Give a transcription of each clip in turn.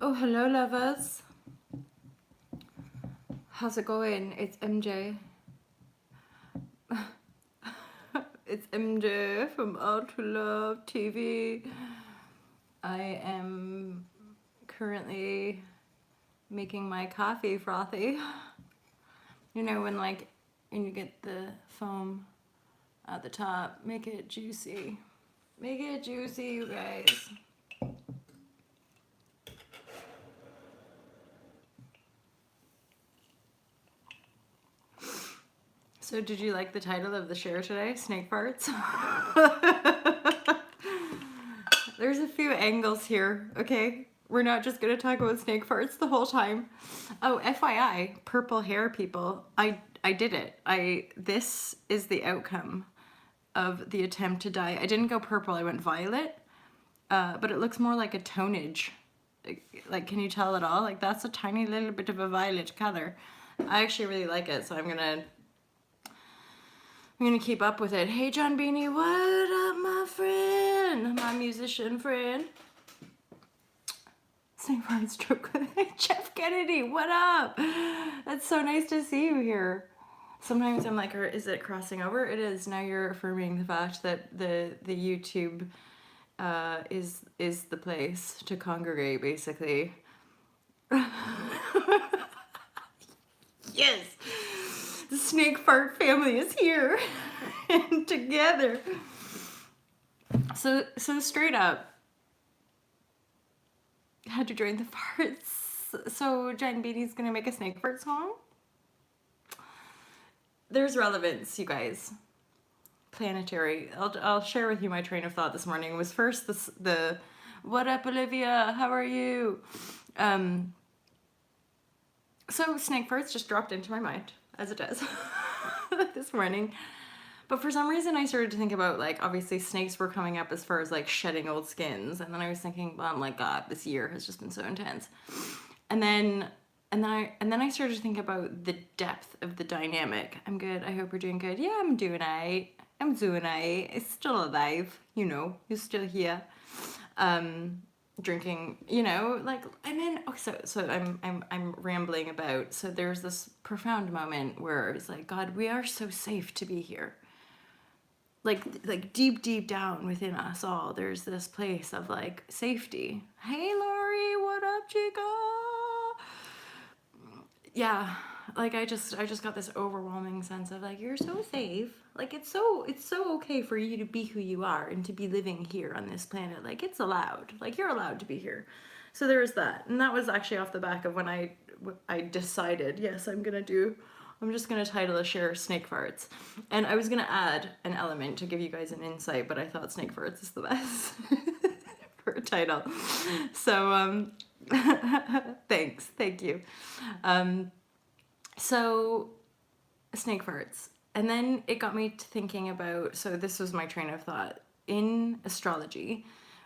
Oh, hello, lovers. How's it going? It's MJ. It's MJ from All to Love TV. I am currently making my coffee frothy. You know, when you get the foam at the top, make it juicy. Make it juicy, you guys. So did you like the title of the share today? Snake farts? There's a few angles here, okay? We're not just gonna talk about snake farts the whole time. Oh, FYI, purple hair people, I did it. This is the outcome of the attempt to dye. I didn't go purple, I went violet, but it looks more like a tonage. Like, can you tell at all? Like, that's a tiny little bit of a violet color. I actually really like it, so I'm gonna keep up with it. Hey, John Beanie, what up, my friend? My musician friend. St. Bart's stroke. Jeff Kennedy, what up? That's so nice to see you here. Sometimes I'm like, is it crossing over? It is. Now you're affirming the fact that the YouTube is the place to congregate, basically. Yes! The snake fart family is here and together. So straight up, had to join the farts. So Jen Beatty's gonna make a snake fart song. There's relevance, you guys. Planetary. I'll share with you my train of thought this morning. It was first the what up, Olivia? How are you? So snake farts just dropped into my mind, as it does, this morning. But for some reason, I started to think about, like, obviously snakes were coming up as far as, like, shedding old skins. And then I was thinking, well, my God, this year has just been so intense. And then I started to think about the depth of the dynamic. I'm good. I hope you're doing good. Yeah, I'm doing alright. I'm doing alright. It's still alive. You know, you're still here. Drinking, you know, like, and then so I'm rambling about. So there's this profound moment where it's like, God, we are so safe to be here. Like deep down within us all, there's this place of like safety. Hey, Lori, what up, chica? Yeah, like I just got this overwhelming sense of like, you're so safe. Like it's so okay for you to be who you are and to be living here on this planet. Like it's allowed. Like you're allowed to be here. So there was that, and that was actually off the back of when I decided, yes, I'm just gonna title a share snake farts, and I was gonna add an element to give you guys an insight, but I thought snake farts is the best for a title. So thank you. So snake farts, and then it got me to thinking about. So this was my train of thought in astrology.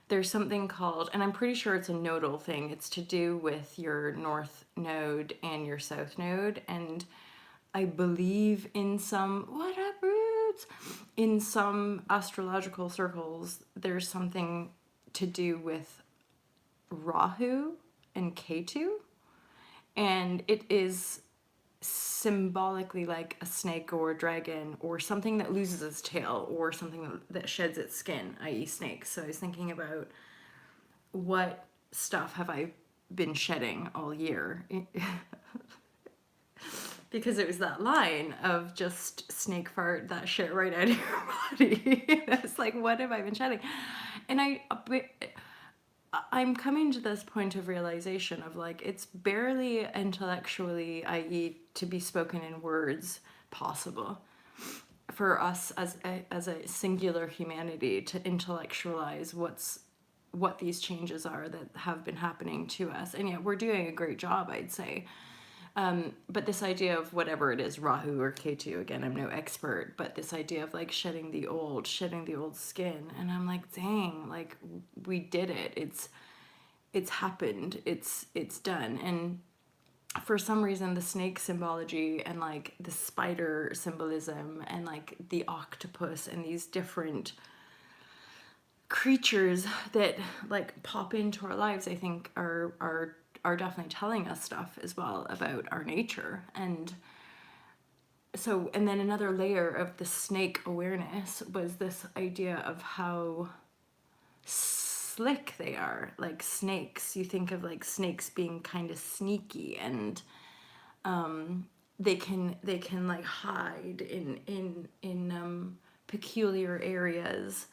There's something called, and I'm pretty sure it's a nodal thing. It's to do with your north node and your south node, and I believe in some, what up, roots? In some astrological circles, there's something to do with Rahu and Ketu, and it is symbolically like a snake or a dragon or something that loses its tail or something that sheds its skin, i.e. snakes. So I was thinking about what stuff have I been shedding all year? Because it was that line of just snake fart that shit right out of your body. It's like, what have I been shedding? And I'm coming to this point of realization of like, it's barely intellectually, i.e. to be spoken in words, possible for us as a singular humanity to intellectualize what these changes are that have been happening to us. And yet we're doing a great job, I'd say. But this idea of whatever it is, Rahu or Ketu, again, I'm no expert, but this idea of like shedding the old skin. And I'm like, dang, like we did it. It's happened. It's done. And for some reason, the snake symbology and like the spider symbolism and like the octopus and these different creatures that like pop into our lives, I think are are definitely telling us stuff as well about our nature. And so, and then another layer of the snake awareness was this idea of how slick they are, like snakes. You think of like snakes being kind of sneaky, and they can like hide in peculiar areas,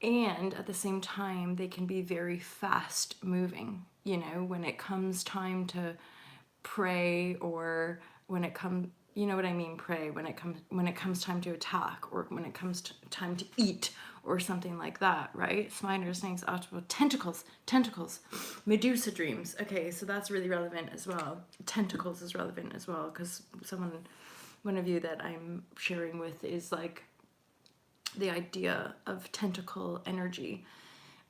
and at the same time they can be very fast moving, you know, when it comes time to prey, or when it comes, you know what I mean, prey, when it comes time to attack, or when it comes to time to eat, or something like that, right? Spider snakes, octopus, tentacles, Medusa dreams. Okay, so that's really relevant as well. Tentacles is relevant as well, because one of you that I'm sharing with is like the idea of tentacle energy.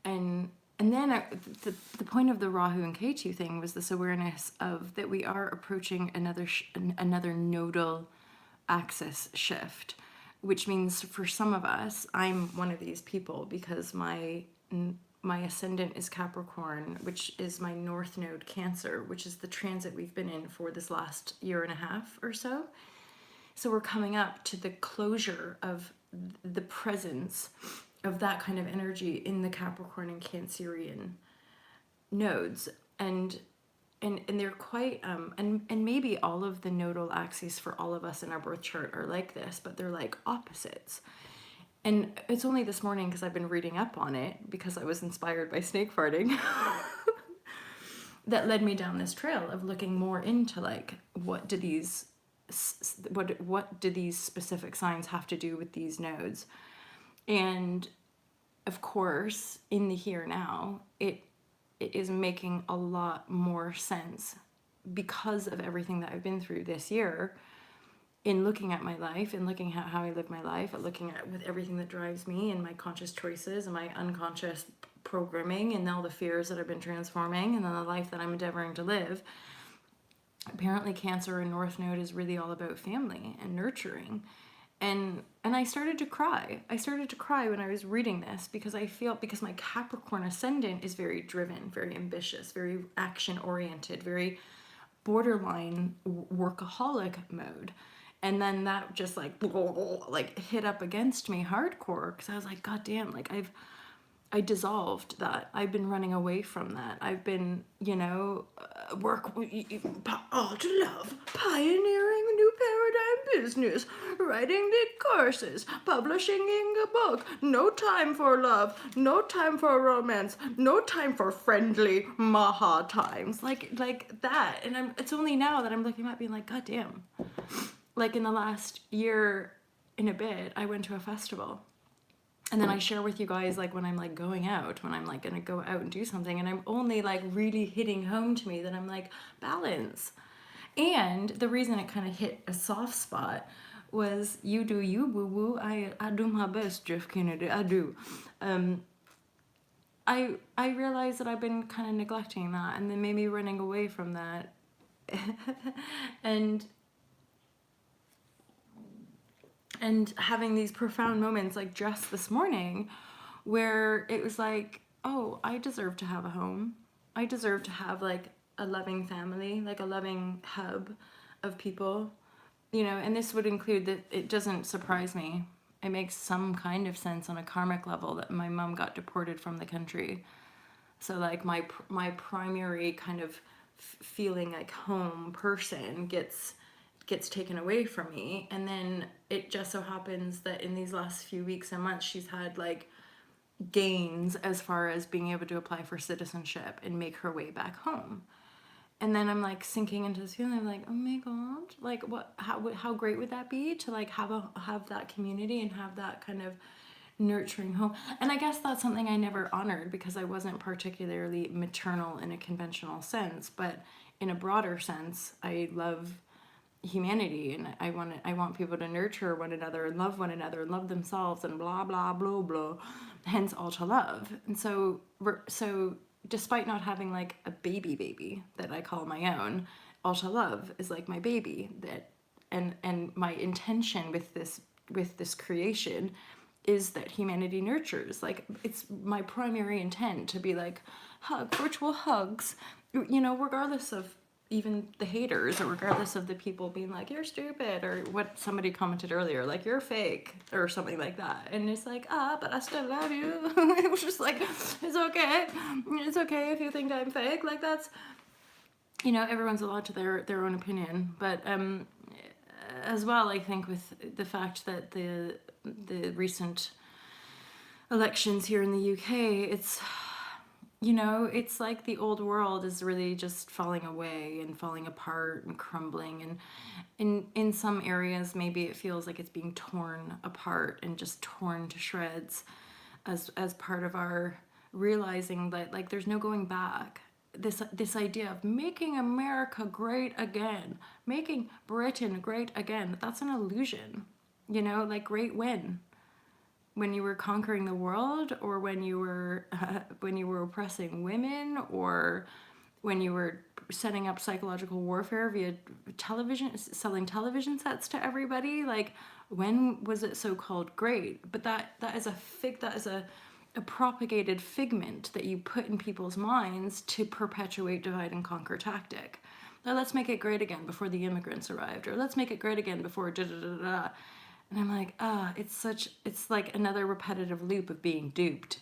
And then the point of the Rahu and Ketu thing was this awareness of that we are approaching another nodal axis shift, which means for some of us, I'm one of these people, because my ascendant is Capricorn, which is my north node Cancer, which is the transit we've been in for this last year and a half or so. So we're coming up to the closure of the presence of that kind of energy in the Capricorn and Cancerian nodes. And they're quite and maybe all of the nodal axes for all of us in our birth chart are like this, but they're like opposites. And it's only this morning, because I've been reading up on it because I was inspired by snake farting, that led me down this trail of looking more into like what do these specific signs have to do with these nodes. And of course, in the here now, it is making a lot more sense because of everything that I've been through this year, in looking at my life and looking at how I live my life, and looking at with everything that drives me and my conscious choices and my unconscious programming and all the fears that I've been transforming, and then the life that I'm endeavoring to live. Apparently Cancer and North Node is really all about family and nurturing. And I started to cry. I started to cry when I was reading this, because because my Capricorn ascendant is very driven, very ambitious, very action oriented, very borderline workaholic mode. And then that just like hit up against me hardcore, because I was like, God damn, like I dissolved that. I've been running away from that. I've been, work to love, pioneering a new paradigm business, writing the courses, publishing a book. No time for love, no time for romance, no time for friendly maha times. Like that. And it's only now that I'm looking at being like, God damn. Like in the last year and a bit, I went to a festival. And then I share with you guys, like, when I'm like going out, when I'm like gonna go out and do something, and I'm only like really hitting home to me that I'm like, balance. And the reason it kind of hit a soft spot was, you do you, boo boo. I do my best, Jeff Kennedy. I do. I realized that I've been kind of neglecting that, and then maybe running away from that. and having these profound moments like just this morning, where it was like, oh, I deserve to have a home. I deserve to have like a loving family, like a loving hub of people, and this would include that. It doesn't surprise me. It makes some kind of sense on a karmic level that my mom got deported from the country. So like my primary kind of feeling like home person gets taken away from me. And then it just so happens that in these last few weeks and months, she's had like gains as far as being able to apply for citizenship and make her way back home. And then I'm like sinking into this feeling. I'm like, oh my God, like how great would that be to like have that community and have that kind of nurturing home. And I guess that's something I never honored, because I wasn't particularly maternal in a conventional sense, but in a broader sense, I love humanity, and I want people to nurture one another and love themselves, and blah blah blah blah, hence all to love. And so despite not having like a baby that I call my own, all to love is like my baby. That and my intention with this creation is that humanity nurtures. Like, it's my primary intent to be like virtual hugs, regardless of even the haters, or regardless of the people being like, you're stupid, or what somebody commented earlier, like, you're fake, or something like that. And it's like, but I still love you. It was just like, it's okay. It's okay if you think I'm fake. Like, that's, everyone's allowed to their own opinion. But as well, I think with the fact that the recent elections here in the UK, it's like the old world is really just falling away and falling apart and crumbling. And in some areas, maybe it feels like it's being torn apart and just torn to shreds as part of our realizing that, like, there's no going back. This idea of making America great again, making Britain great again, that's an illusion. Like, great when you were conquering the world, or when you were oppressing women, or when you were setting up psychological warfare via television, selling television sets to everybody. Like, when was it so called great? But that is a propagated figment that you put in people's minds to perpetuate divide and conquer tactic. Now, let's make it great again before the immigrants arrived, or let's make it great again before da da da da. And I'm like, it's like another repetitive loop of being duped,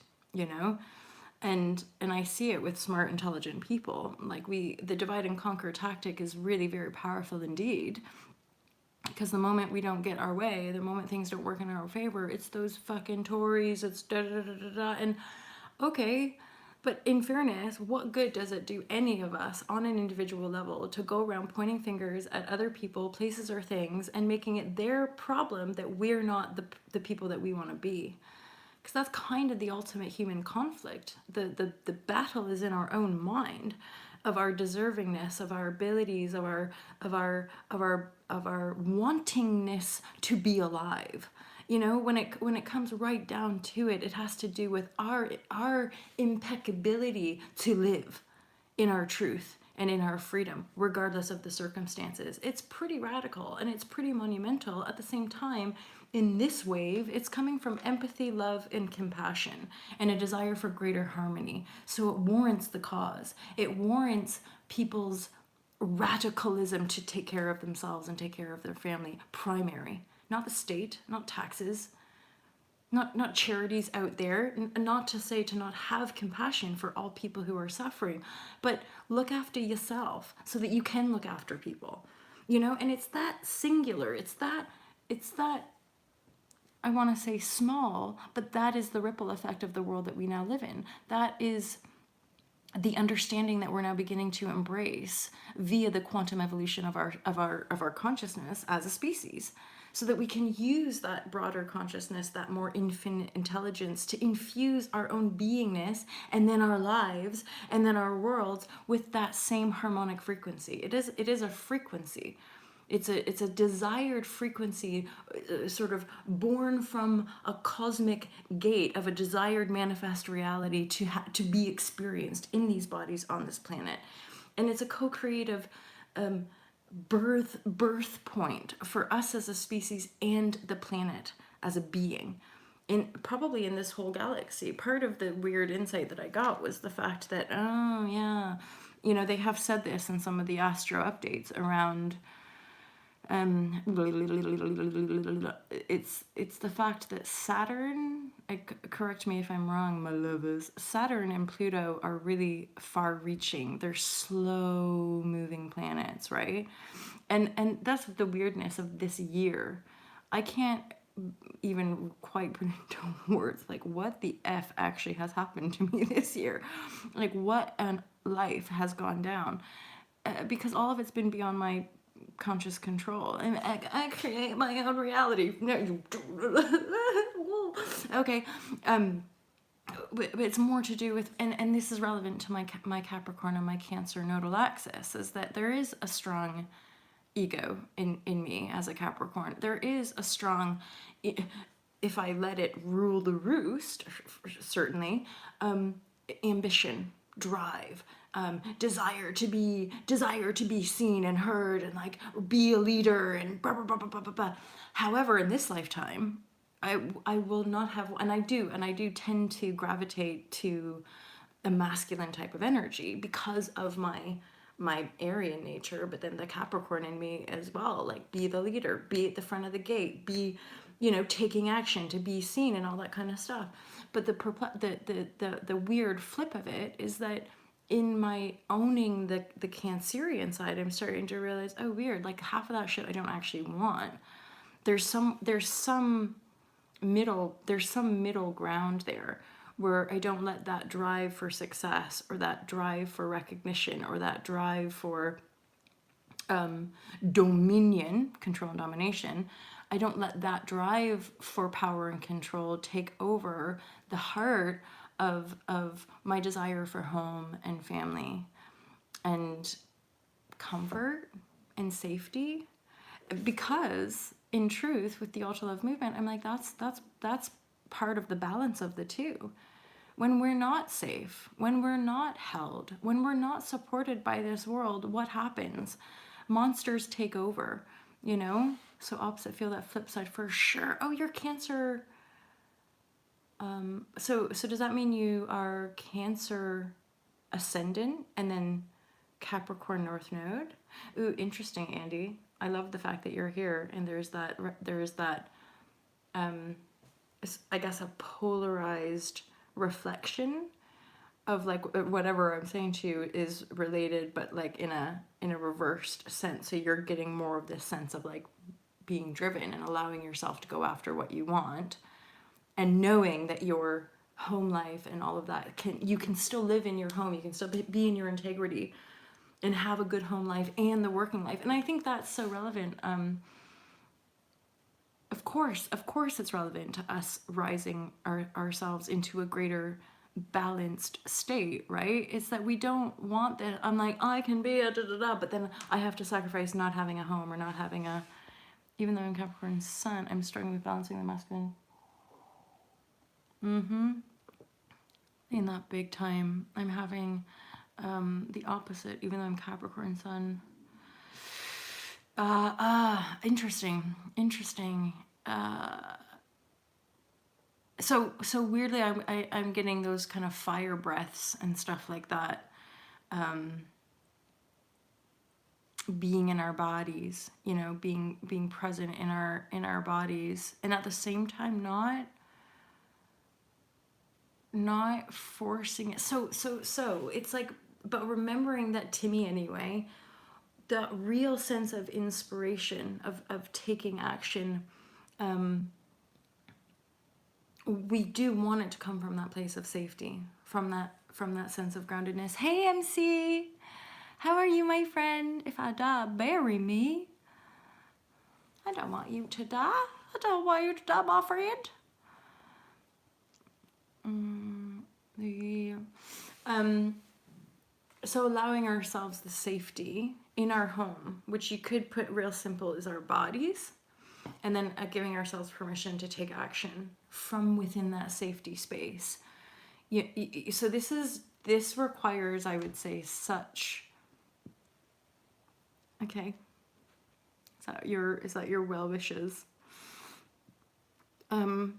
And I see it with smart, intelligent people. Like, the divide and conquer tactic is really very powerful indeed. Because the moment we don't get our way, the moment things don't work in our favor, it's those fucking Tories, it's da da da da da. And okay, but in fairness, what good does it do any of us on an individual level to go around pointing fingers at other people, places, or things, and making it their problem that we're not the people that we want to be? Because that's kind of the ultimate human conflict. The battle is in our own mind, of our deservingness, of our abilities, of our wantingness to be alive. When it comes right down to it, it has to do with our impeccability to live in our truth and in our freedom, regardless of the circumstances. It's pretty radical and it's pretty monumental. At the same time, in this wave, it's coming from empathy, love, and compassion, and a desire for greater harmony. So it warrants the cause. It warrants people's radicalism to take care of themselves and take care of their family, primary. Not the state, not taxes, not charities out there, not to say to not have compassion for all people who are suffering, but look after yourself so that you can look after people. And it's that singular, it's that I want to say small, but that is the ripple effect of the world that we now live in. That is the understanding that we're now beginning to embrace via the quantum evolution of our consciousness as a species, so that we can use that broader consciousness, that more infinite intelligence, to infuse our own beingness, and then our lives, and then our worlds with that same harmonic frequency. It is a frequency. It's a desired frequency, sort of born from a cosmic gate of a desired manifest reality to be experienced in these bodies on this planet. And it's a co-creative birth point for us as a species and the planet as a being. Probably in this whole galaxy. Part of the weird insight that I got was the fact that, oh yeah, they have said this in some of the astro updates around it's the fact that Saturn, correct me if I'm wrong, my lovers, Saturn and Pluto are really far reaching. They're slow moving planets, right? And that's the weirdness of this year. I can't even quite put into words like what the F actually has happened to me this year. Like, what an life has gone down. Because all of it's been beyond my conscious control, and I create my own reality. No, okay, but it's more to do with, and this is relevant to my Capricorn and my Cancer nodal axis, is that there is a strong ego in me as a Capricorn. There is a strong, if I let it rule the roost, certainly, ambition, drive, desire to be seen and heard, and like be a leader, and blah, blah, blah, blah, blah, blah. However, in this lifetime, I will not have, and I do tend to gravitate to a masculine type of energy because of my Aryan nature, but then the Capricorn in me as well, like be the leader, be at the front of the gate, be, taking action to be seen and all that kind of stuff. But the weird flip of it is that in my owning the Cancerian side, I'm starting to realize, oh, weird, like half of that shit I don't actually want. There's some middle ground there where I don't let that drive for success or that drive for recognition or that drive for dominion, control and domination. I don't let that drive for power and control take over the heart of my desire for home and family and comfort and safety, because in truth with the ultra love movement, I'm like, that's part of the balance of the two. When we're not safe, when we're not held, when we're not supported by this world, what happens? Monsters take over, so opposite, feel that flip side for sure. Oh, you're Cancer. So does that mean you are Cancer ascendant and then Capricorn North Node? Ooh, interesting, Andy. I love the fact that you're here, and there's that I guess a polarized reflection of like whatever I'm saying to you is related, but like in a reversed sense. So you're getting more of this sense of like being driven and allowing yourself to go after what you want, and knowing that your home life and all of that you can still live in your home, you can still be in your integrity and have a good home life and the working life. And I think that's so relevant. Of course it's relevant to us rising ourselves into a greater balanced state, right? It's that we don't want that. I'm like, I can be a da da da, but then I have to sacrifice not having a home or not having a, even though I'm Capricorn Sun, I'm struggling with balancing the masculine. In that big time, I'm having the opposite, even though I'm Capricorn Sun. Interesting. So weirdly, I'm getting those kind of fire breaths and stuff like that. Being in our bodies, being present in our bodies, and at the same time not forcing it. So it's like, but remembering that, to me anyway, the real sense of inspiration of taking action, we do want it to come from that place of safety, from that sense of groundedness. Hey, MC, how are you, my friend? If I die, bury me. I don't want you to die. I don't want you to die, my friend. So allowing ourselves the safety in our home, which you could put real simple is our bodies, and then giving ourselves permission to take action from within that safety space. So this requires, I would say, such. Okay. Is that your well wishes? I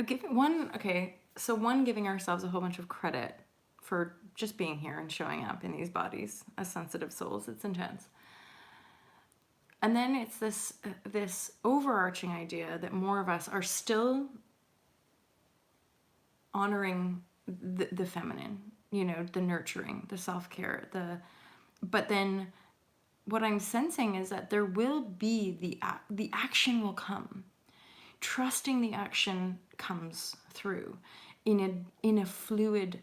give one. Okay, so one, giving ourselves a whole bunch of credit for just being here and showing up in these bodies as sensitive souls. It's intense. And then it's this overarching idea that more of us are still honoring the feminine, the nurturing, the self-care, but then what I'm sensing is that there will be the action will come. Trusting the action comes through in a fluid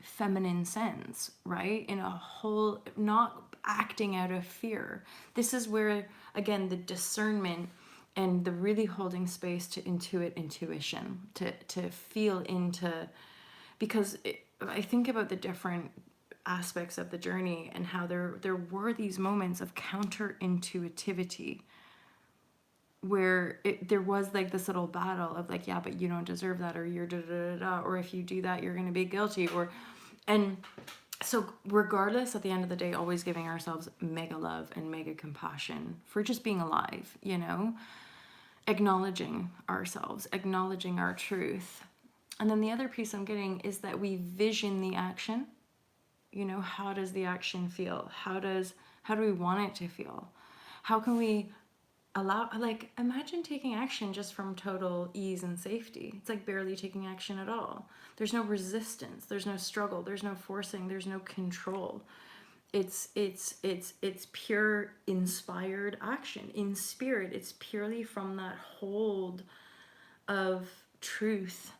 feminine sense, right? In a whole, not acting out of fear. This is where, again, the discernment and the really holding space to intuition, to feel into, because I think about the different aspects of the journey and how there were these moments of counterintuitivity where there was like this little battle of like, yeah, but you don't deserve that, or you're da da da da, or if you do that, you're going to be guilty, and so regardless, at the end of the day, always giving ourselves mega love and mega compassion for just being alive, acknowledging ourselves, acknowledging our truth, And then the other piece I'm getting is that we vision the action. You know, how does the action feel? How do we want it to feel? How can we allow, like, imagine taking action just from total ease and safety. It's like barely taking action at all. There's no resistance, there's no struggle, there's no forcing, there's no control. It's pure inspired action in spirit. It's purely from that hold of truth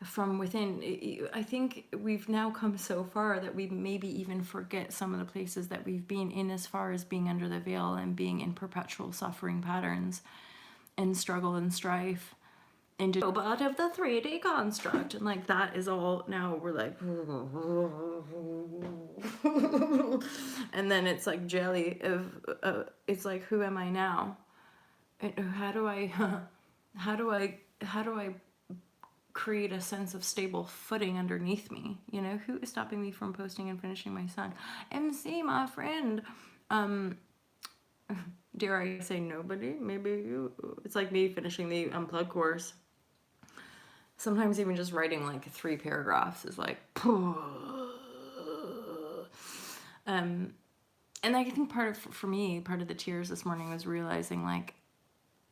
from within. I think we've now come so far that we maybe even forget some of the places that we've been in, as far as being under the veil and being in perpetual suffering patterns and struggle and strife and out of the 3D construct, and like that is all. Now we're like and then it's like jelly of it's like, who am I now? How do I how do I create a sense of stable footing underneath me? You know, who is stopping me from posting and finishing my song? MC, my friend. Dare I say nobody? Maybe you. It's like me finishing the Unplugged course. Sometimes even just writing like 3 paragraphs is like, and I think for me, part of the tears this morning was realizing, like,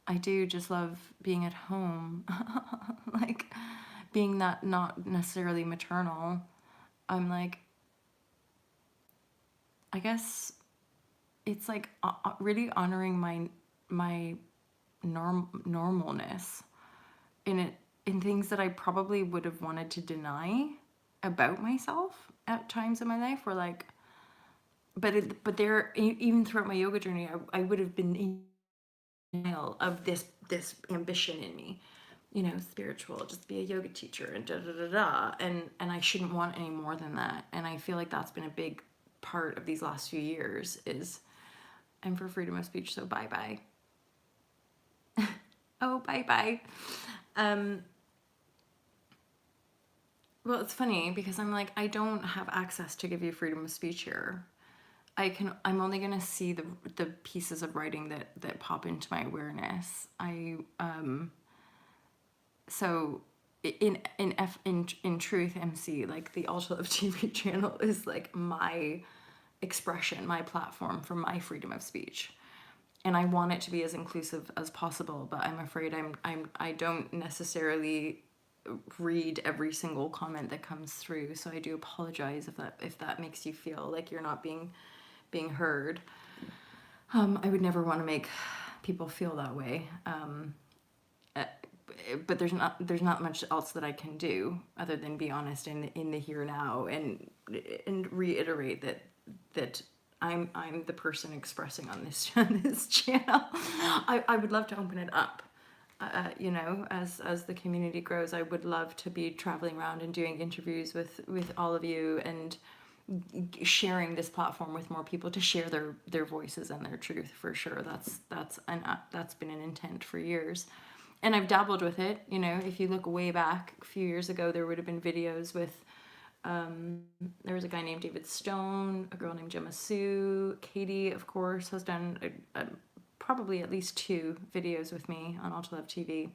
I do just love being at home, like being that not necessarily maternal. I'm like, I guess it's like really honoring my normalness in things that I probably would have wanted to deny about myself at times in my life. Where like, but there, even throughout my yoga journey, I would have been in denial of this ambition in me, you know, spiritual, just be a yoga teacher and da da da da, and I shouldn't want any more than that. And I feel like that's been a big part of these last few years. Is I'm for freedom of speech, so bye bye. Oh, bye bye. Well, it's funny because I'm like, I don't have access to give you freedom of speech here. I'm only going to see the pieces of writing that pop into my awareness. So in truth, MC, like the Ultra Love TV channel is like my expression, my platform for my freedom of speech. And I want it to be as inclusive as possible, but I'm afraid I don't necessarily read every single comment that comes through. So I do apologize if that makes you feel like you're not being heard. I would never want to make people feel that way. But there's not much else that I can do other than be honest in the here now and reiterate that I'm the person expressing on this channel. I would love to open it up. You know, as the community grows, I would love to be traveling around and doing interviews with all of you and sharing this platform with more people to share their voices and their truth, for sure. That's been an intent for years. And I've dabbled with it, you know. If you look way back a few years ago, there would have been videos with there was a guy named David Stone, a girl named Gemma Sue, Katie, of course, has done probably at least 2 videos with me on Ultra Love TV.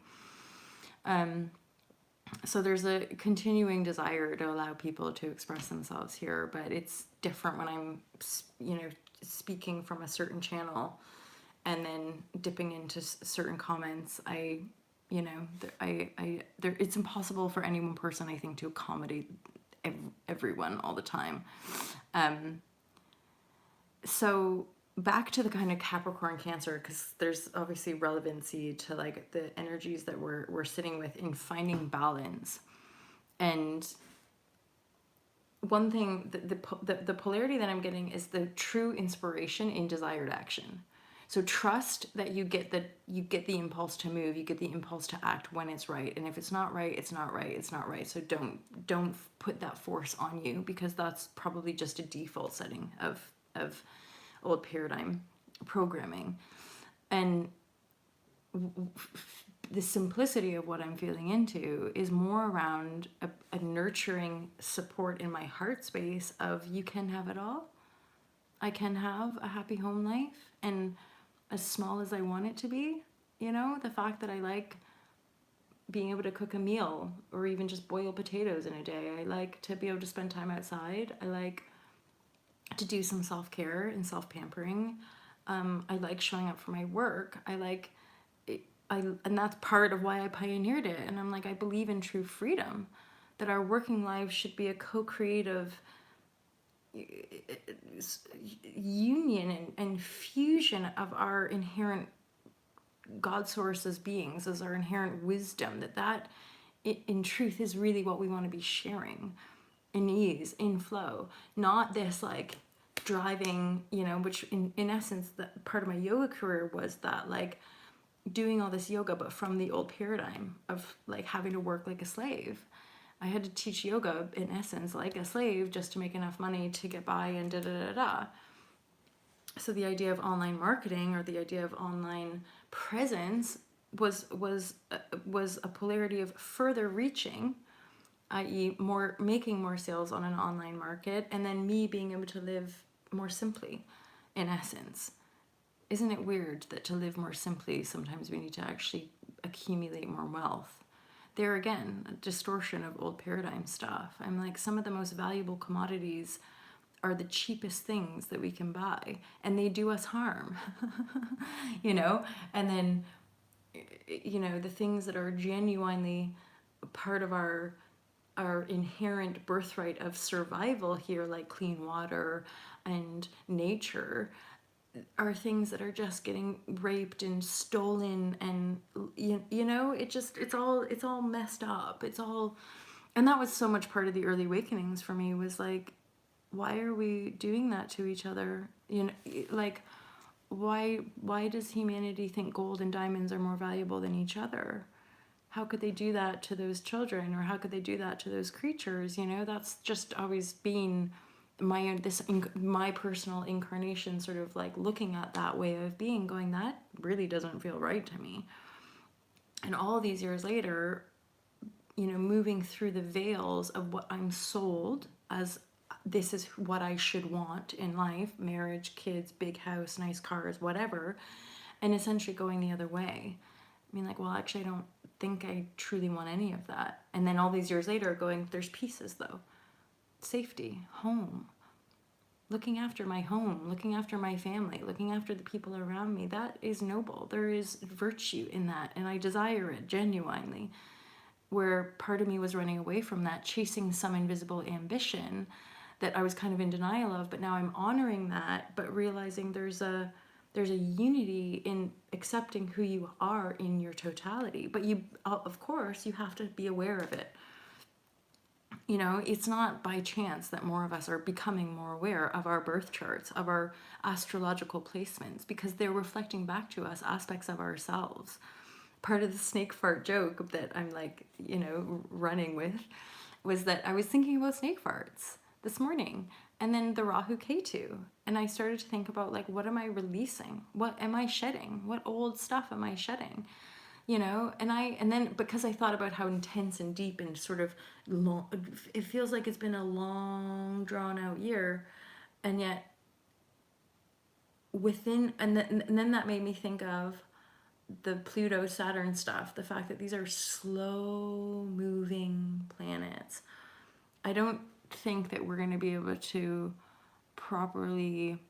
So there's a continuing desire to allow people to express themselves here, but it's different when I'm, you know, speaking from a certain channel and then dipping into certain comments. It's impossible for any one person, I think, to accommodate everyone all the time. So back to the kind of Capricorn Cancer, because there's obviously relevancy to like the energies that we're sitting with in finding balance. And one thing, the polarity that I'm getting is the true inspiration in desired action. So trust that you get the impulse to move, you get the impulse to act when it's right. And if it's not right, it's not right, it's not right. So don't put that force on you, because that's probably just a default setting of old paradigm programming. And the simplicity of what I'm feeling into is more around a nurturing support in my heart space of, you can have it all. I can have a happy home life, and as small as I want it to be. You know, the fact that I like being able to cook a meal or even just boil potatoes in a day. I like to be able to spend time outside. I like to do some self-care and self-pampering. I like showing up for my work. And that's part of why I pioneered it. And I'm like, I believe in true freedom, that our working lives should be a co-creative union and fusion of our inherent God source as beings, as our inherent wisdom, that in truth is really what we want to be sharing in ease, in flow, not this like driving, which in essence, that part of my yoga career was that like doing all this yoga, but from the old paradigm of like having to work like a slave. I had to teach yoga in essence like a slave just to make enough money to get by and da da da da. So the idea of online marketing or the idea of online presence was a polarity of further reaching, i.e., more making more sales on an online market, and then me being able to live more simply, in essence. Isn't it weird that to live more simply, sometimes we need to actually accumulate more wealth? There again, a distortion of old paradigm stuff. I'm like, some of the most valuable commodities are the cheapest things that we can buy, and they do us harm. And then the things that are genuinely part of our inherent birthright of survival here, like clean water and nature, are things that are just getting raped and stolen, and it's all messed up. And that was so much part of the early awakenings for me, was like, why are we doing that to each other? Like, why does humanity think gold and diamonds are more valuable than each other? How could they do that to those children, or how could they do that to those creatures? That's just always been my personal incarnation, sort of like looking at that way of being, going, that really doesn't feel right to me. And all these years later, moving through the veils of what I'm sold as, this is what I should want in life, marriage, kids, big house, nice cars, whatever, and essentially going the other way. I mean, like, well, actually, I don't think I truly want any of that. And then all these years later going, there's pieces though. Safety, home, looking after my home, looking after my family, looking after the people around me. That is noble. There is virtue in that, and I desire it genuinely. Where part of me was running away from that, chasing some invisible ambition that I was kind of in denial of, but now I'm honoring that, but realizing there's a unity in accepting who you are in your totality. But you, of course, you have to be aware of it. It's not by chance that more of us are becoming more aware of our birth charts, of our astrological placements, because they're reflecting back to us aspects of ourselves. Part of the snake fart joke that I'm like, running with, was that I was thinking about snake farts this morning, and then the Rahu Ketu, and I started to think about, like, what am I releasing? What am I shedding? What old stuff am I shedding? And then because I thought about how intense and deep and sort of long, it feels like it's been a long drawn out year, and yet and then that made me think of the Pluto Saturn stuff, the fact that these are slow moving planets. I don't think that we're going to be able to properly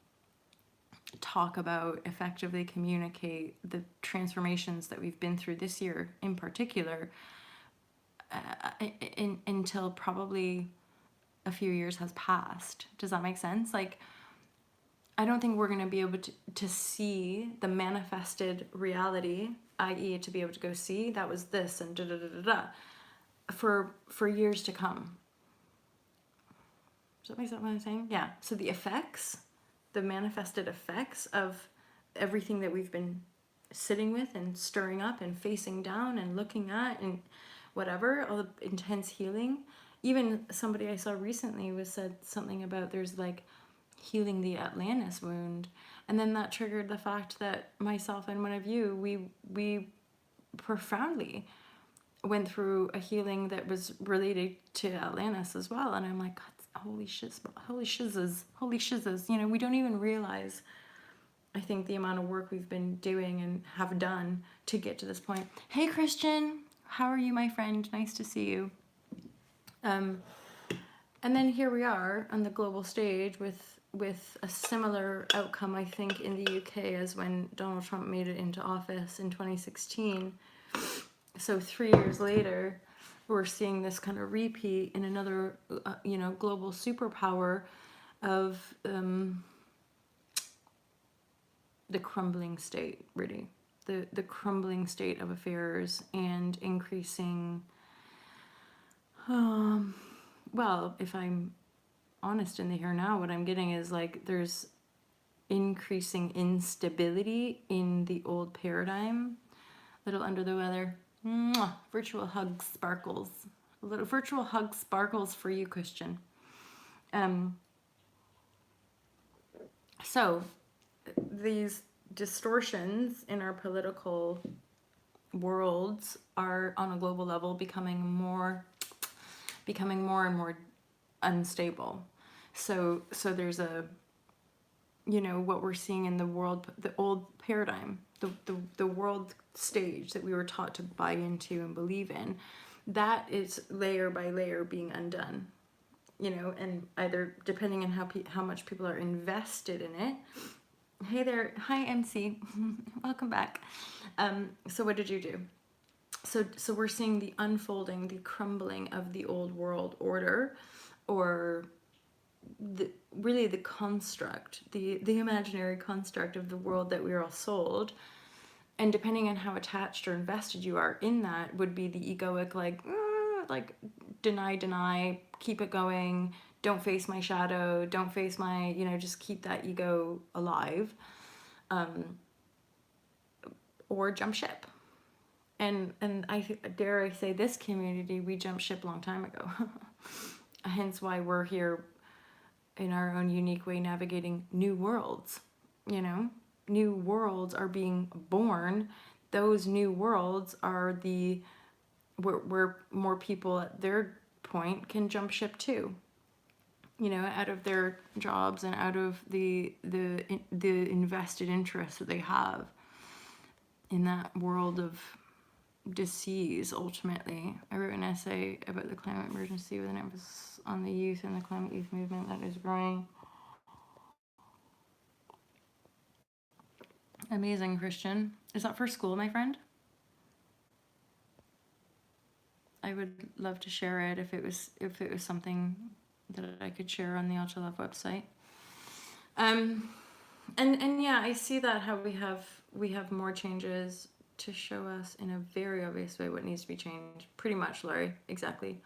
talk about, effectively communicate the transformations that we've been through this year in particular, until probably a few years has passed. Does that make sense? Like, I don't think we're going to be able to see the manifested reality, i.e. to be able to go see that was this and da da da da da, for years to come. Does that make sense what I'm saying? Yeah. So the effects, the manifested effects of everything that we've been sitting with and stirring up and facing down and looking at and whatever, all the intense healing. Even somebody I saw recently said something about there's like healing the Atlantis wound, and then that triggered the fact that myself and one of you, we profoundly went through a healing that was related to Atlantis as well. And I'm like, God, holy shizzes. We don't even realize, I think, the amount of work we've been doing and have done to get to this point. Hey, Christian, How are you, my friend? Nice to see you. And then here we are on the global stage with a similar outcome, I think, in the UK as when Donald Trump made it into office in 2016. So 3 years later, we're seeing this kind of repeat in another, global superpower of the crumbling state, really. The crumbling state of affairs and increasing, well, if I'm honest in the here now, what I'm getting is like there's increasing instability in the old paradigm. A little under the weather. Mwah! Virtual hug sparkles. A little virtual hug sparkles for you, Christian. So these distortions in our political worlds are on a global level becoming more and more unstable. So there's a, what we're seeing in the world, the old paradigm, the world stage that we were taught to buy into and believe in, that is layer by layer being undone. And either depending on how much people are invested in it. Hey there, hi MC, welcome back. So what did you do? So we're seeing the unfolding, the crumbling of the old world order, or really the construct, the imaginary construct of the world that we are all sold. And depending on how attached or invested you are in that, would be the egoic, like deny, keep it going, don't face my shadow, don't face my, just keep that ego alive, or jump ship. And I dare I say, this community, we jumped ship a long time ago. Hence why we're here in our own unique way, navigating new worlds. New worlds are being born. Those new worlds are where more people at their point can jump ship too. Out of their jobs and out of the invested interest that they have in that world of disease. Ultimately, I wrote an essay about the climate emergency with an emphasis on the youth and the climate youth movement that is growing. Amazing, Christian. Is that for school, my friend? I would love to share it if it was something that I could share on the Ultra Love website. And yeah, I see that how we have more changes to show us in a very obvious way what needs to be changed. Pretty much, Laurie, exactly.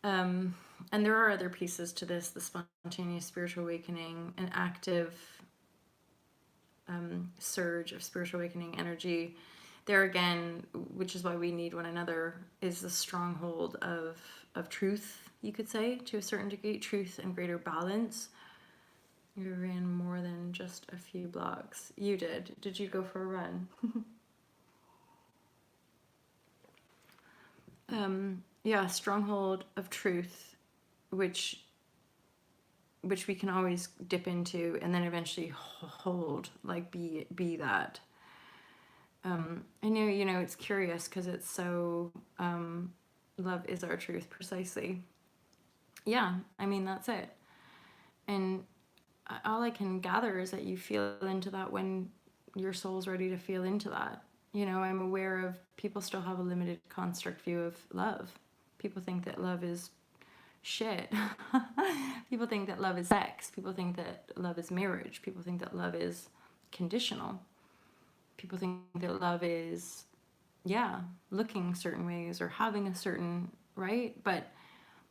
And there are other pieces to this: the spontaneous spiritual awakening, an active surge of spiritual awakening energy. There again, which is why we need one another, is the stronghold of truth, you could say, to a certain degree, truth and greater balance. You ran more than just a few blocks. You did. Did you go for a run? Yeah, stronghold of truth, which we can always dip into and then eventually hold, like be that. I know, it's curious because it's so, love is our truth, precisely. Yeah, I mean, that's it. And all I can gather is that you feel into that when your soul's ready to feel into that. I'm aware of people still have a limited construct view of love. People think that love is shit. People think that love is sex. People think that love is marriage. People think that love is conditional. People think that love is, looking certain ways or having a certain, right? But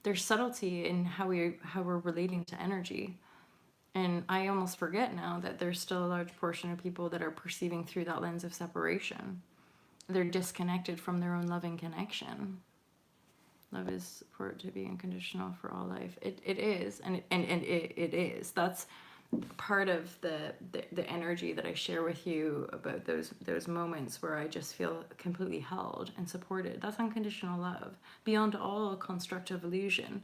there's subtlety in how we're relating to energy. And I almost forget now that there's still a large portion of people that are perceiving through that lens of separation. They're disconnected from their own loving connection. Love is for it to be unconditional for all life. It is, and it is. That's part of the energy that I share with you about those moments where I just feel completely held and supported. That's unconditional love, beyond all constructive illusion.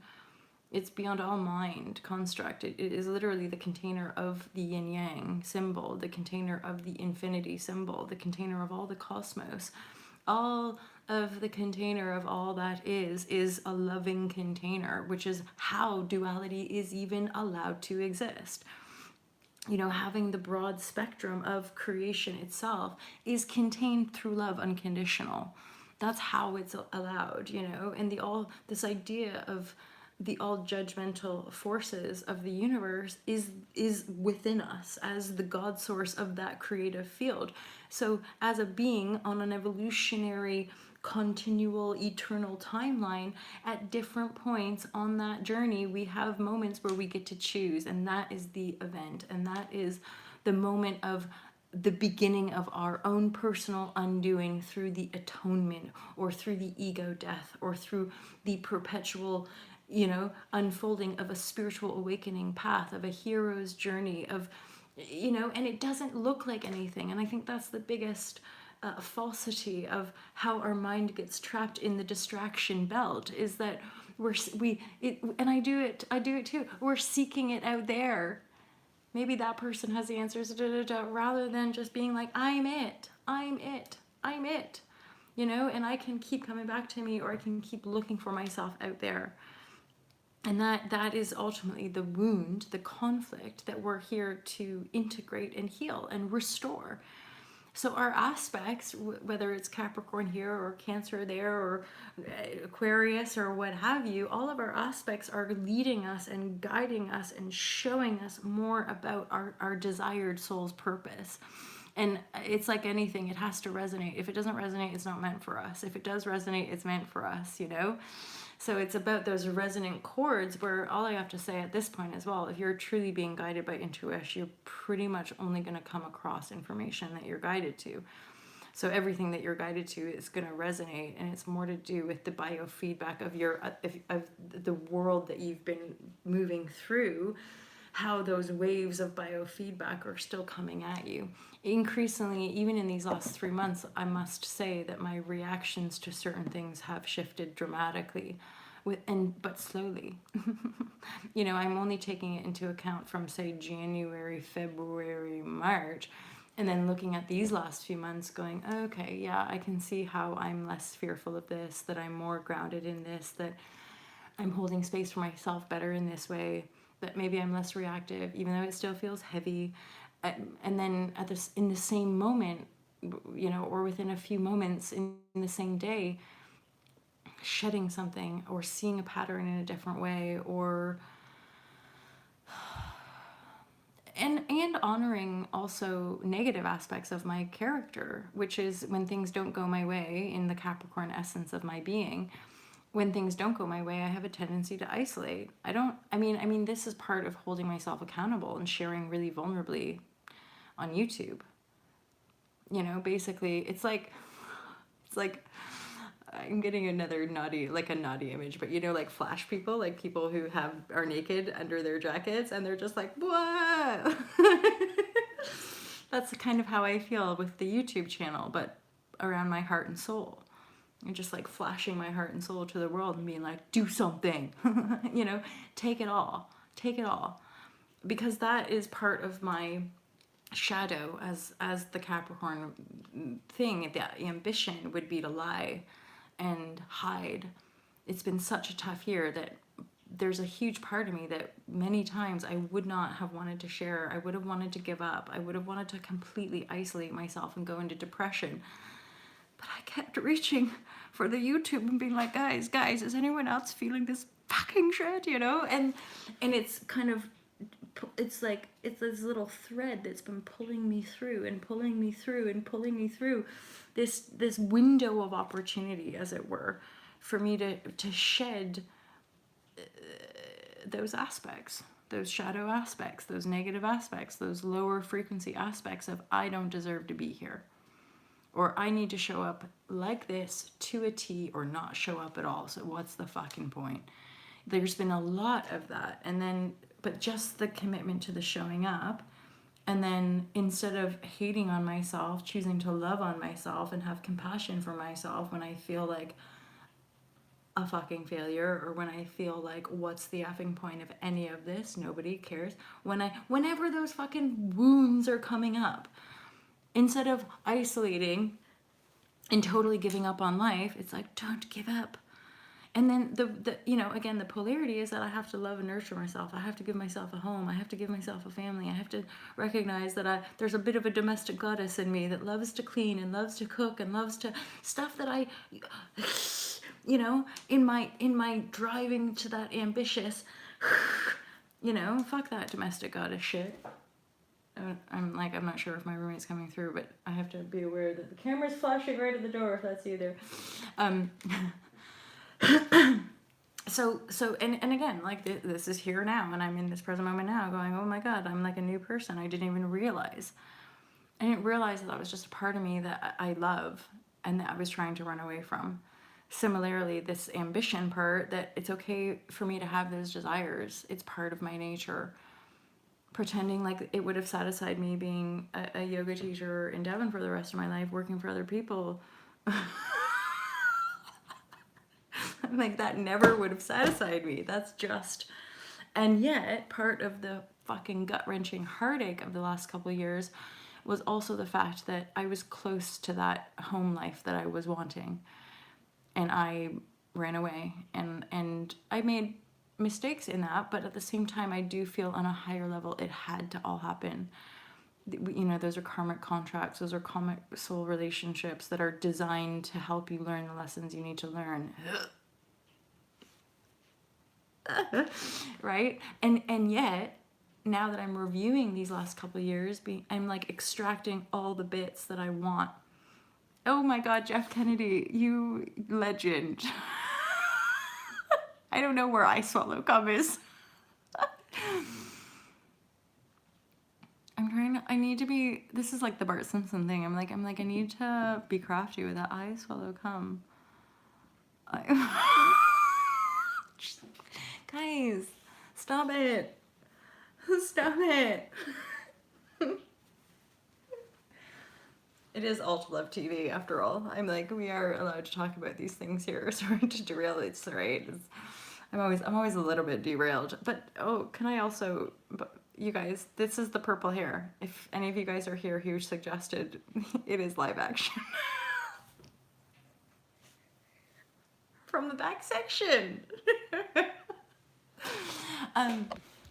It's beyond all mind construct. It is literally the container of the yin yang symbol, the container of the infinity symbol, the container of all the cosmos, all of the container of all that is a loving container, which is how duality is even allowed to exist. You know, having the broad spectrum of creation itself is contained through love unconditional. That's how it's allowed, you know, and the all this idea of the all judgmental forces of the universe is within us as the God source of that creative field. So as a being on an evolutionary continual eternal timeline, at different points on that journey we have moments where we get to choose, and that is the event, and that is the moment of the beginning of our own personal undoing through the atonement, or through the ego death, or through the perpetual, you know, unfolding of a spiritual awakening path, of a hero's journey, of, you know, and it doesn't look like anything. And I think that's the biggest falsity of how our mind gets trapped in the distraction belt, is that and I do it too, we're seeking it out there. Maybe that person has the answers, rather than just being like, I'm it, I'm it, I'm it, you know, and I can keep coming back to me, or I can keep looking for myself out there. And that is ultimately the wound, the conflict that we're here to integrate and heal and restore. So our aspects, whether it's Capricorn here or Cancer there or Aquarius or what have you, all of our aspects are leading us and guiding us and showing us more about our desired soul's purpose. And it's like anything, it has to resonate. If it doesn't resonate, it's not meant for us. If it does resonate, it's meant for us, you know? So it's about those resonant chords, where all I have to say at this point as well, if you're truly being guided by intuition, you're pretty much only going to come across information that you're guided to. So everything that you're guided to is going to resonate, and it's more to do with the biofeedback of of the world that you've been moving through, how those waves of biofeedback are still coming at you. Increasingly, even in these last 3 months, I must say that my reactions to certain things have shifted dramatically, but slowly. You know, I'm only taking it into account from, say, January, February, March, and then looking at these last few months going, okay, yeah, I can see how I'm less fearful of this, that I'm more grounded in this, that I'm holding space for myself better in this way, that maybe I'm less reactive, even though it still feels heavy. And then in the same moment, you know, or within a few moments in the same day, shedding something or seeing a pattern in a different way, or and honoring also negative aspects of my character, which is when things don't go my way, in the Capricorn essence of my being. When things don't go my way, I have a tendency to isolate. I mean, this is part of holding myself accountable and sharing really vulnerably on YouTube. You know, basically, it's like I'm getting another naughty, like a naughty image, but you know, like Flash people, like people who are naked under their jackets, and they're just like, what? That's kind of how I feel with the YouTube channel, but around my heart and soul. And just like flashing my heart and soul to the world and being like, do something, you know, take it all, because that is part of my shadow as the Capricorn thing. The ambition would be to lie and hide. It's been such a tough year that there's a huge part of me that many times I would not have wanted to share. I would have wanted to give up. I would have wanted to completely isolate myself and go into depression. But I kept reaching for the YouTube and being like, guys, is anyone else feeling this fucking shit, you know? And it's kind of, it's like, it's this little thread that's been pulling me through and pulling me through and pulling me through this window of opportunity, as it were, for me to shed those aspects, those shadow aspects, those negative aspects, those lower frequency aspects of, I don't deserve to be here, or I need to show up like this to a T, or not show up at all. So what's the fucking point? There's been a lot of that. And then, but just the commitment to the showing up. And then instead of hating on myself, choosing to love on myself and have compassion for myself when I feel like a fucking failure, or when I feel like, what's the effing point of any of this? Nobody cares. Whenever those fucking wounds are coming up, instead of isolating and totally giving up on life, it's like, don't give up. And then the you know, again, the polarity is that I have to love and nurture myself. I have to give myself a home. I have to give myself a family. I have to recognize that there's a bit of a domestic goddess in me that loves to clean and loves to cook and loves to stuff that I, you know, in my driving to that ambitious, you know, fuck that domestic goddess shit. I'm not sure if my roommate's coming through, but I have to be aware that the camera's flashing right at the door if that's you there. So and again, like this is here now, and I'm in this present moment now going, oh my God, I'm like a new person. I didn't even realize. I didn't realize that was just a part of me that I love and that I was trying to run away from. Similarly, this ambition part, that it's okay for me to have those desires. It's part of my nature. Pretending like it would have satisfied me being a yoga teacher in Devon for the rest of my life, working for other people. Like, that never would have satisfied me. That's just, and yet part of the fucking gut-wrenching heartache of the last couple of years was also the fact that I was close to that home life that I was wanting, and I ran away, and I made mistakes in that, but at the same time I do feel on a higher level it had to all happen. You know, those are karmic contracts, those are karmic soul relationships that are designed to help you learn the lessons you need to learn. Right? And yet, now that I'm reviewing these last couple of years, I'm like extracting all the bits that I want. Oh my God, Jeff Kennedy, you legend. I don't know where I swallow cum is. I need to be, this is like the Bart Simpson thing. I'm like, I need to be crafty with that. I swallow cum. Guys, stop it. Stop it. It is Alt Love TV, after all. I'm like, we are allowed to talk about these things here. Sorry to derail. It's right. I'm always a little bit derailed. But oh, can I also? But you guys, this is the purple hair. If any of you guys are here who suggested, it is live action from the back section.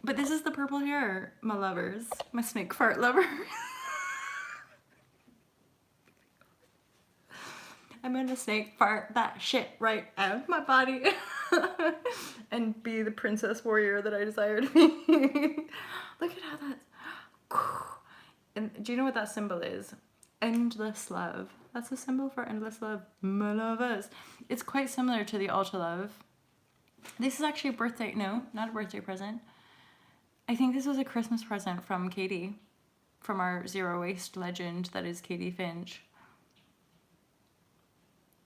But this is the purple hair, my lovers, my snake fart lovers. I'm gonna snake fart that shit right out of my body and be the princess warrior that I desire to be. Look at how that's... And do you know what that symbol is? Endless love. That's a symbol for endless love, my lovers. It's quite similar to the Ultra Love. This is actually a birthday, no, not a birthday present. I think this was a Christmas present from Katie, from our zero waste legend that is Katie Finch.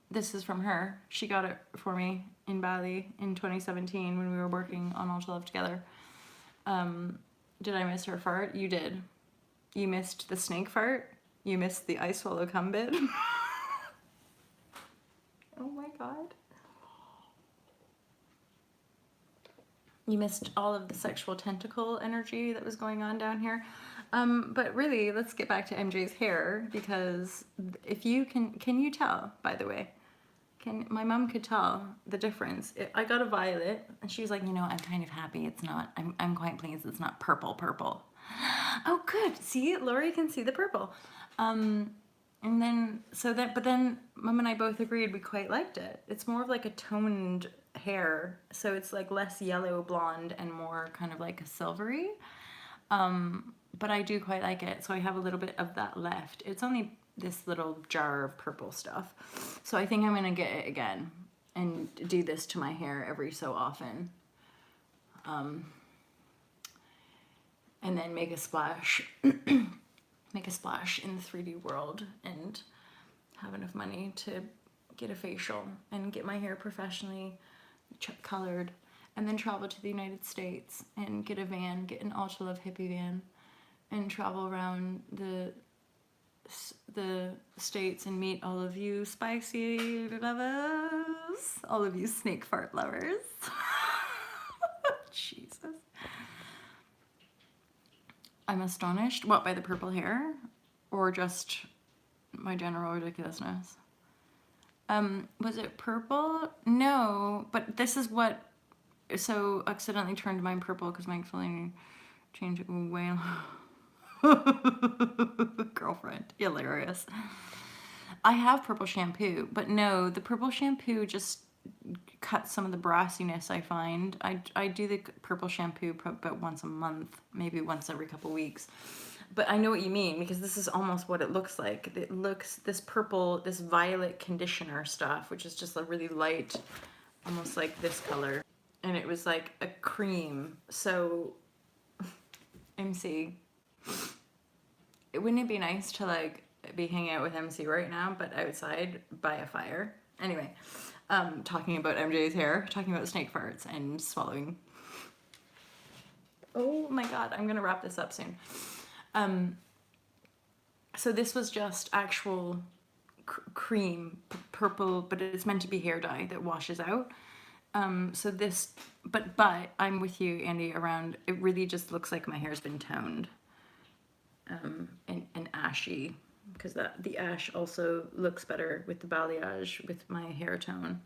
This is from her. She got it for me in Bali in 2017 when we were working on Ultra Love together. Did I miss her fart? You did. You missed the snake fart. You missed the I swallow cum bit. Oh my God. You missed all of the sexual tentacle energy that was going on down here. But really, let's get back to MJ's hair, because if you can you tell, by the way? My mom could tell the difference. I got a violet, and she was like, you know, I'm kind of happy it's not, I'm quite pleased it's not purple. Oh, good. See, Lori can see the purple. And then, but then Mom and I both agreed we quite liked it. It's more of like a toned hair, so it's like less yellow blonde and more kind of like a silvery. But I do quite like it, so I have a little bit of that left. It's only this little jar of purple stuff, so I think I'm gonna get it again and do this to my hair every so often, and then make a splash make a splash in the 3D world and have enough money to get a facial and get my hair professionally colored, and then travel to the United States and get a van, get an Ultra Love hippie van, and travel around the States and meet all of you spicy lovers, all of you snake fart lovers. Jesus. I'm astonished. What, by the purple hair? Or just my general ridiculousness? Was it purple? No, but this is what, so accidentally turned mine purple because my exfoliating changed it way. Girlfriend, hilarious. I have purple shampoo, but no, the purple shampoo just cuts some of the brassiness I find. I do the purple shampoo about once a month, maybe once every couple weeks. But I know what you mean, because this is almost what it looks like. It looks, this purple, this violet conditioner stuff, which is just a really light, almost like this color. And it was like a cream. So, MC, wouldn't it be nice to like be hanging out with MC right now, but outside by a fire? Anyway, talking about MJ's hair, talking about snake farts and swallowing. Oh my God, I'm gonna wrap this up soon. So this was just actual cream, purple, but it's meant to be hair dye that washes out. So this, but I'm with you, Andy, around, it really just looks like my hair's been toned, and ashy, because the ash also looks better with the balayage with my hair tone.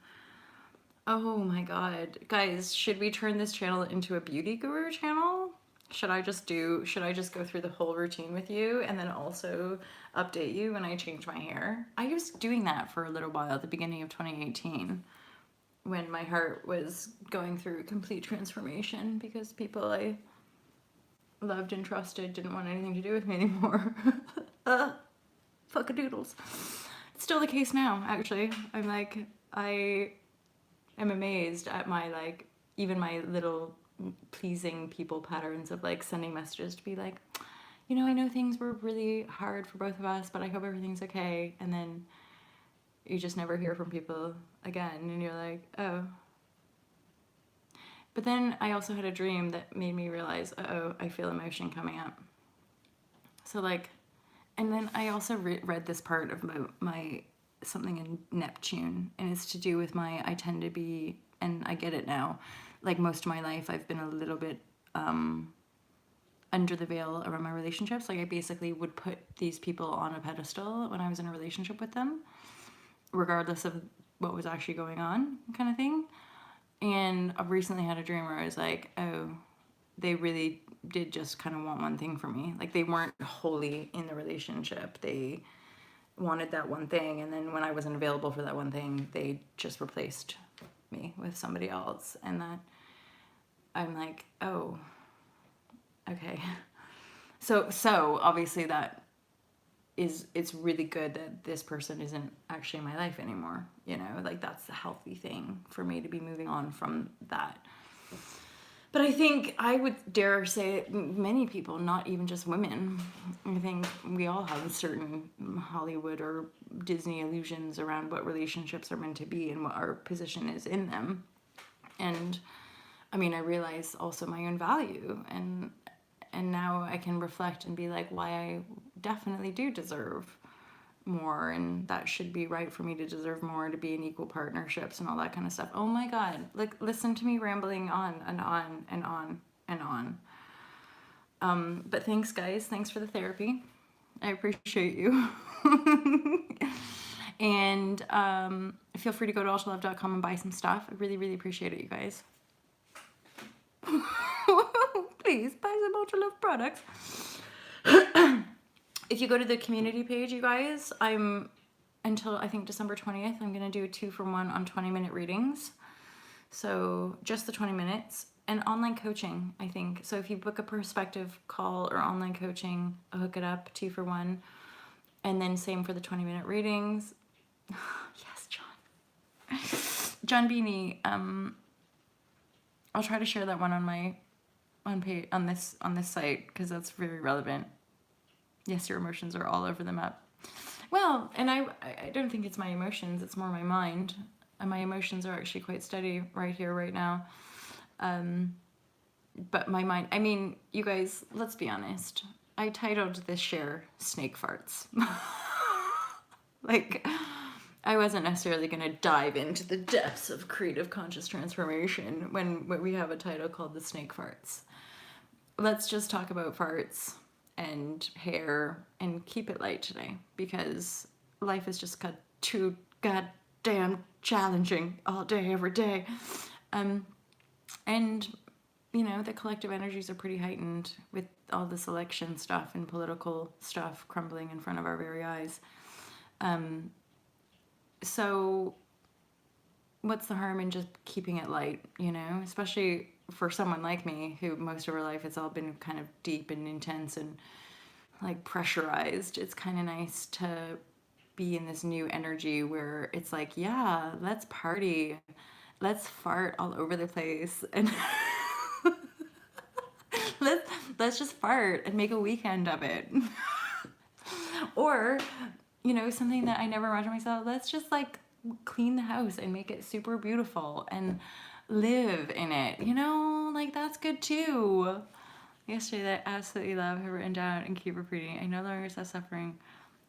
Oh my God, guys, should we turn this channel into a beauty guru channel? Should I just go through the whole routine with you and then also update you when I change my hair? I was doing that for a little while at the beginning of 2018 when my heart was going through complete transformation because people I loved and trusted didn't want anything to do with me anymore. Fuck-a-doodles. It's still the case now, actually. I'm like, I am amazed at my, like, even my little pleasing people patterns of like sending messages to be like, you know, I know things were really hard for both of us, but I hope everything's okay. And then you just never hear from people again, and you're like, oh. But then I also had a dream that made me realize, uh-oh, I feel emotion coming up. So like, and then I also read this part of my something in Neptune, and it's to do with I tend to be, and I get it now, like most of my life I've been a little bit under the veil around my relationships. Like I basically would put these people on a pedestal when I was in a relationship with them, regardless of what was actually going on, kind of thing. And I recently had a dream where I was like, oh, they really did just kind of want one thing from me. Like they weren't wholly in the relationship. They wanted that one thing, and then when I wasn't available for that one thing, they just replaced me with somebody else. And that I'm like, oh, okay. So obviously that is, it's really good that this person isn't actually in my life anymore, you know, like that's the healthy thing for me to be moving on from that. But I think I would dare say many people, not even just women, I think we all have certain Hollywood or Disney illusions around what relationships are meant to be and what our position is in them. And I mean, I realize also my own value, and now I can reflect and be like, why I definitely do deserve more, and that should be right for me to deserve more, to be in equal partnerships and all that kind of stuff. Oh my God, like listen to me rambling on and on and on and on. But thanks guys, thanks for the therapy. I appreciate you. And feel free to go to altalove.com and buy some stuff. I really, really appreciate it, you guys. Please buy some Ultra Love products. If you go to the community page, you guys, I'm, until I think December 20th, I'm going to do a 2-for-1 on 20-minute readings. So just the 20 minutes. And online coaching, I think. So if you book a perspective call or online coaching, I'll hook it up, 2-for-1. And then same for the 20-minute readings. Yes, John. John Beanie, I'll try to share that one on my on this site, because that's very relevant. Yes, your emotions are all over the map. Well, and I don't think it's my emotions, it's more my mind. And my emotions are actually quite steady right here, right now. But my mind, I mean, you guys, let's be honest. I titled this share Snake Farts. Like, I wasn't necessarily going to dive into the depths of creative conscious transformation when we have a title called The Snake Farts. Let's just talk about farts and hair and keep it light today, because life has just got too damn challenging all day, every day. Um, and, you know, the collective energies are pretty heightened with all this election stuff and political stuff crumbling in front of our very eyes. So what's the harm in just keeping it light, you know, especially for someone like me who most of her life it's all been kind of deep and intense and like pressurized. It's kind of nice to be in this new energy where it's like, yeah, let's party, let's fart all over the place, and let's let's just fart and make a weekend of it. Or, you know, something that I never imagined myself, let's just like clean the house and make it super beautiful and live in it, you know, like that's good too. Yesterday, that I absolutely love have written down and keep repeating. I no longer stop suffering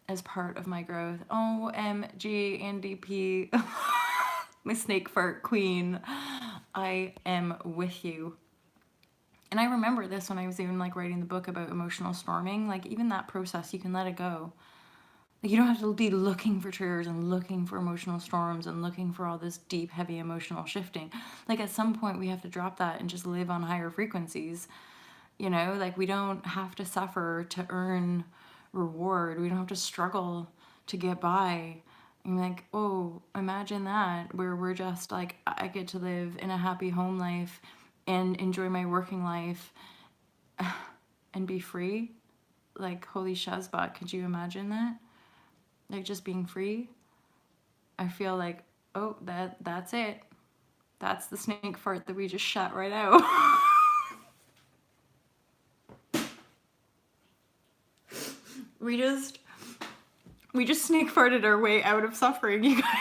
as part of my growth. OMG, Andy P. My snake fart queen. I am with you. And I remember this when I was even like writing the book about emotional storming. Like even that process, you can let it go. Like you don't have to be looking for triggers and looking for emotional storms and looking for all this deep, heavy emotional shifting. Like at some point we have to drop that and just live on higher frequencies. You know, like we don't have to suffer to earn reward. We don't have to struggle to get by. And like, oh, imagine that where we're just like, I get to live in a happy home life and enjoy my working life and be free. Like, holy shazbot, could you imagine that? Like just being free. I feel like, oh, that's it. That's the snake fart that we just shut right out. We just snake farted our way out of suffering, you guys.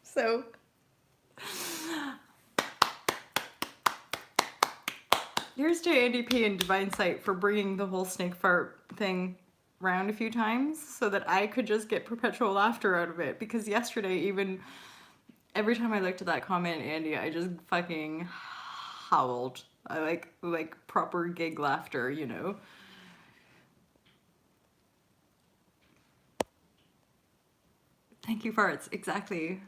So here's to Andy P and Divine Sight for bringing the whole snake fart thing around a few times so that I could just get perpetual laughter out of it. Because yesterday, even every time I looked at that comment, Andy, I just fucking howled. I like proper gig laughter, you know. Thank you, farts. Exactly.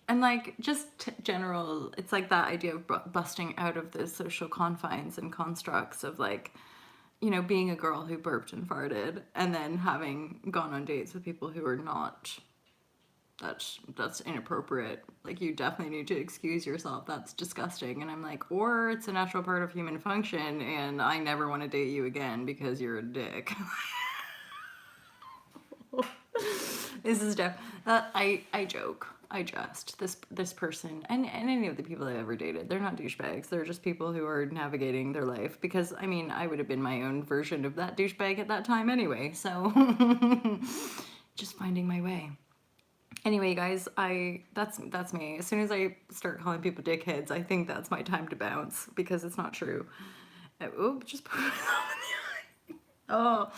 And like just general, it's like that idea of busting out of the social confines and constructs of like, you know, being a girl who burped and farted and then having gone on dates with people who are not. That's inappropriate. Like you definitely need to excuse yourself. That's disgusting. And I'm like, or it's a natural part of human function and I never want to date you again because you're a dick. This is I joke. I jest. This person and any of the people I've ever dated, they're not douchebags. They're just people who are navigating their life. Because I mean, I would have been my own version of that douchebag at that time anyway. So just finding my way. Anyway, guys, that's me. As soon as I start calling people dickheads, I think that's my time to bounce because it's not true. Oh, just put it on the eye. Oh,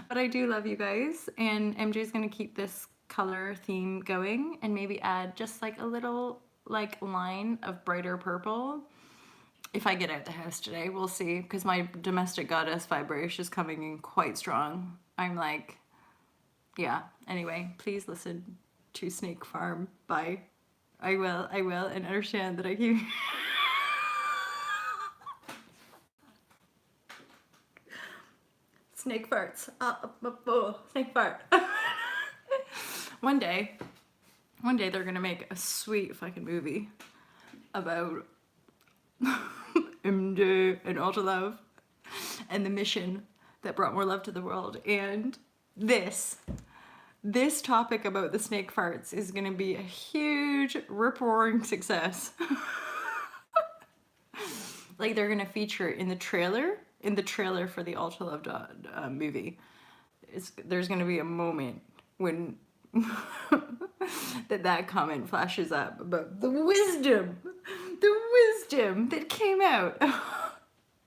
but I do love you guys, and MJ's gonna keep this color theme going and maybe add just like a little like line of brighter purple if I get out the house today. We'll see, because my domestic goddess vibrashe is coming in quite strong. I'm like, yeah. Anyway, please listen to Snake Farm. Bye. I will, and understand that I keep. Snake farts. Snake fart. One day they're gonna make a sweet fucking movie about MJ and all to love and the mission that brought more love to the world. And this topic about the snake farts is gonna be a huge rip-roaring success. Like they're gonna feature in the trailer for the All to Love movie. There's gonna be a moment when that comment flashes up about the wisdom that came out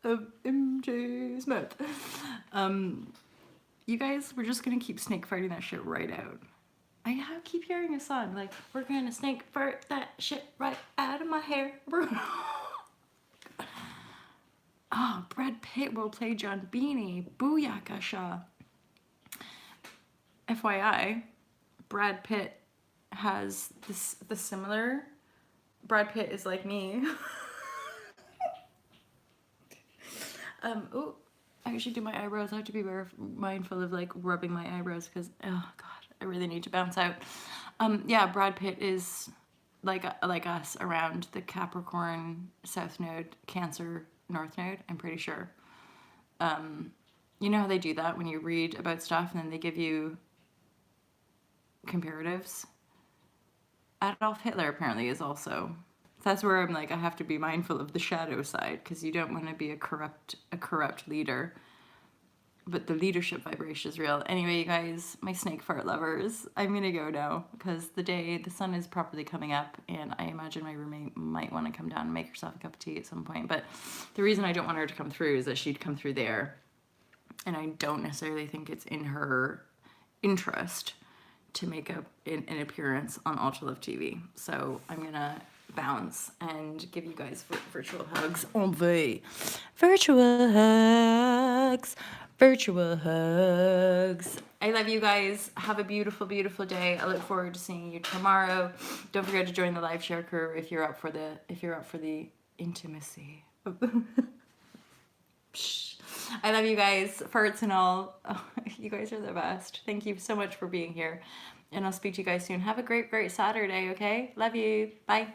of MJ's mouth. You guys, we're just gonna keep snake farting that shit right out. I keep hearing a song like, we're gonna snake fart that shit right out of my hair. Oh, Brad Pitt will play John Beanie. Booyakasha. FYI, Brad Pitt has the similar. Brad Pitt is like me. Oh, I should do my eyebrows. I have to be very mindful of like rubbing my eyebrows because, oh God, I really need to bounce out. Yeah, Brad Pitt is like us around the Capricorn South Node, Cancer North Node, I'm pretty sure. You know how they do that when you read about stuff and then they give you comparatives? Adolf Hitler apparently is also. That's where I'm like, I have to be mindful of the shadow side because you don't want to be a corrupt leader. But the leadership vibration is real. Anyway, you guys, my snake fart lovers, I'm gonna go now because the sun is properly coming up, and I imagine my roommate might want to come down and make herself a cup of tea at some point. But the reason I don't want her to come through is that she'd come through there, and I don't necessarily think it's in her interest to make an appearance on Ultra Love TV. So I'm gonna bounce and give you guys virtual hugs. Virtual hugs. Virtual hugs. I love you guys. Have a beautiful, beautiful day. I look forward to seeing you tomorrow. Don't forget to join the live share crew if you're up for the intimacy. I love you guys, farts and all. Oh, you guys are the best. Thank you so much for being here. And I'll speak to you guys soon. Have a great, great Saturday, okay? Love you. Bye.